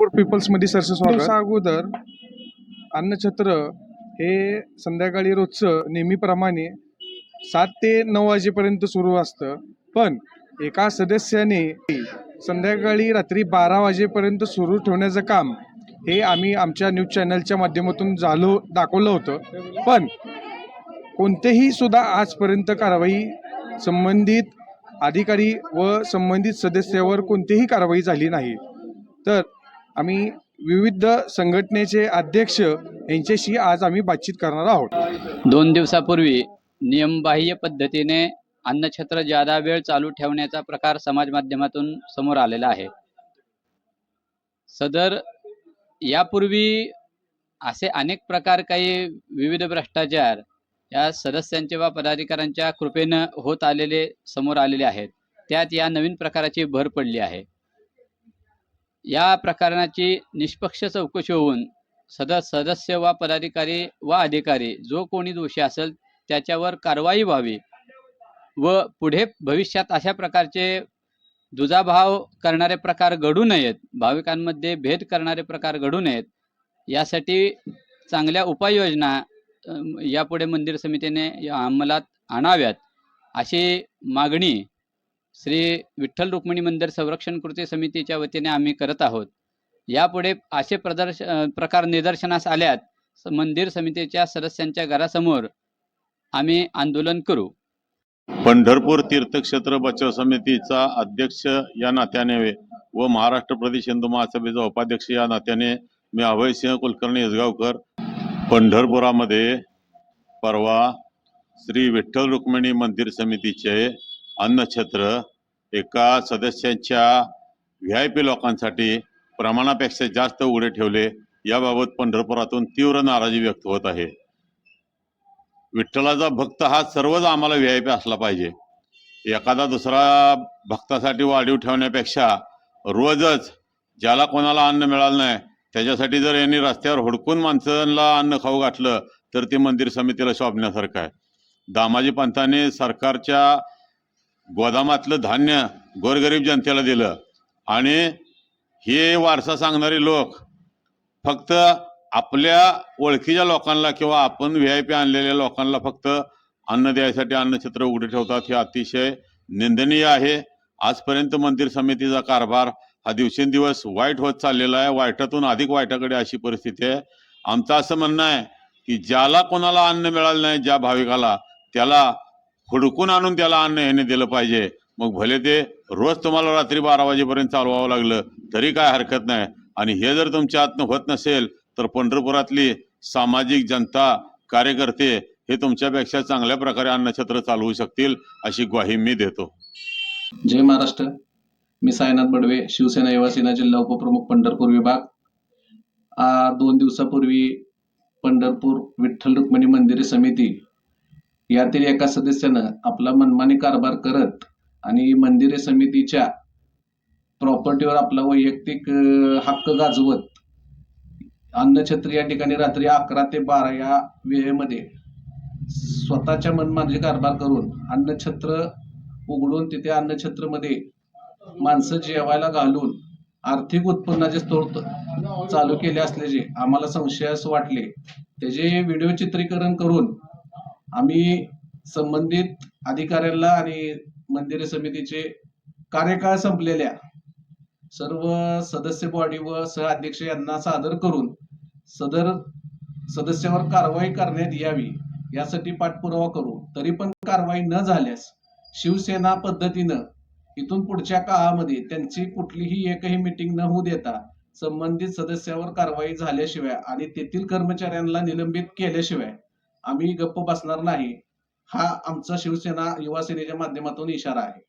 Pandharpur people's मध्ये सरसे स्वागत. अगोदर अन्नछत्र हे संध्याकाळी रोजचं नेहमीप्रमाणे 7 ते 9 वाजेपर्यंत सुरू असतं, पण एका सदस्याने संध्याकाळी रात्री 12 वाजेपर्यंत सुरू ठेवण्याचं काम हे आम्ही आमच्या न्यूज चॅनलच्या माध्यमातून दाखवलं होतं, पण कोणतेही सुद्धा आजपर्यंत कारवाई संबंधित अधिकारी व संबंधित सदस्यावर कोणतीही कारवाई झाली नाही. तर आम्ही विविध संघटनेचे अध्यक्ष यांच्याशी आज आम्ही बातचीत करणार आहोत. 2 दिवसापूर्वी नियमबाह्य पद्धतीने अन्नछत्र ज्यादा वेळ चालू ठेवण्याचा प्रकार समाज माध्यमातून समोर आलेला आहे. सदर यापूर्वी असे अनेक प्रकार काही विविध भ्रष्टाचार या सदस्यांच्या व पदाधिकाऱ्यांच्या कृपेने होत आलेले समोर आलेले आहेत. त्यात या नवीन प्रकाराची भर पडली आहे. या प्रकरणाची निष्पक्ष चौकशी होऊन सदस्य व पदाधिकारी व अधिकारी जो कोणी दोषी असेल त्याच्यावर कारवाई व्हावी व पुढे भविष्यात अशा प्रकारचे दुजाभाव करणारे प्रकार घडू नयेत, भाविकांमध्ये भेद करणारे प्रकार घडू नयेत, यासाठी चांगल्या उपाययोजना यापुढे मंदिर समितीने अंमलात आणाव्यात अशी मागणी श्री विठ्ठल रुक्मिणी मंदिर संरक्षण कृती समितीच्या वतीने आम्ही करत आहोत. यापुढे असे प्रकार निदर्शनास आल्यास मंदिर समितीच्या सदस्यांच्या घरासमोर आम्ही आंदोलन करू. पंढरपूर तीर्थक्षेत्र बचाव समितीचा अध्यक्ष या नात्याने व महाराष्ट्र प्रदेश हिंदू महासभेचा उपाध्यक्ष या नात्याने मी अभयसिंह कुलकर्णी यसगावकर पंढरपुरामध्ये परवा श्री विठ्ठल रुक्मिणी मंदिर समितीचे अन्नछत्र एका सदस्यांच्या VIP लोकांसाठी प्रमाणापेक्षा जास्त उघडे ठेवले, याबाबत पंढरपुरातून तीव्र नाराजी व्यक्त होत आहे. विठ्ठलाचा भक्त हा सर्वच आम्हाला VIP असला पाहिजे. एखादा दुसरा भक्तासाठी वाढीव ठेवण्यापेक्षा रोजच ज्याला कोणाला अन्न मिळालं नाही त्याच्यासाठी जर यांनी रस्त्यावर हुडकून माणसांना अन्न खाऊ घातलं तर ते मंदिर समितीला शोभण्यासारखं आहे. दामाजी पंथाने सरकारच्या गोदामातलं धान्य गोरगरीब जनतेला दिलं आणि हे वारसा सांगणारे लोक फक्त आपल्या ओळखीच्या लोकांना किंवा आपण VIP आणलेल्या लोकांना फक्त अन्न द्यायसाठी अन्नछत्र उघडे ठेवतात. हे अतिशय निंदनीय आहे. आजपर्यंत मंदिर समितीचा कारभार हा दिवसेंदिवस वाईट होत चाललेला आहे. वाईटातून अधिक वाईटाकडे अशी परिस्थिती आहे. आमचं असं म्हणणं आहे की ज्याला कोणाला अन्न मिळालं नाही, ज्या भाविकाला, त्याला हुडकून आणून त्याला अन्न ह्याने दिलं पाहिजे. मग भले ते रोज तुम्हाला रात्री 12 वाजेपर्यंत चालवावं लागलं तरी काय हरकत नाही. आणि हे जर तुमच्या हातनं होत नसेल तर पंढरपुरातली सामाजिक जनता, कार्यकर्ते हे तुमच्यापेक्षा चांगल्या प्रकारे अन्नछत्र चालवू शकतील अशी ग्वाही मी देतो. जय महाराष्ट्र. मी साईनाथ बडवे, शिवसेना युवा सेना जिल्हा उपप्रमुख पंढरपूर विभाग. 2 दिवसापूर्वी पंढरपूर विठ्ठल रुक्मिणी मंदिर समिती यातील एका सदस्यानं आपला मनमानी कारभार करत आणि मंदिर समितीच्या प्रॉपर्टीवर आपला वैयक्तिक हक्क गाजवत अन्नछत्र या ठिकाणी रात्री 11 ते 12 या वेळेमध्ये स्वतःच्या मनमानी कारभार करून अन्नछत्र उघडून तिथे अन्नछत्रमध्ये माणसं जेवायला घालून आर्थिक उत्पन्नाचे स्रोत चालू केले असल्याचे आम्हाला संशयास वाटले. त्याचे व्हिडिओ चित्रीकरण करून आम्ही संबंधित अधिकाऱ्यांना आणि मंदिर समितीचे कार्यकाळ संपलेल्या सर्व सदस्य बॉडी व सहअध्यक्ष यांना सादर करून सदर सदस्यावर कारवाई करण्यात यावी यासाठी पाठपुरावा करू. तरी पण कारवाई न झाल्यास शिवसेना पद्धतीनं इथून पुढच्या काळामध्ये त्यांची कुठलीही एकही मीटिंग न होऊ देता संबंधित सदस्यावर कारवाई झाल्याशिवाय आणि तेथील कर्मचाऱ्यांना निलंबित केल्याशिवाय आम्ही गप्प बसणार नाही, हा आमचा शिवसेना युवा सेनेच्या माध्यमातून इशारा आहे.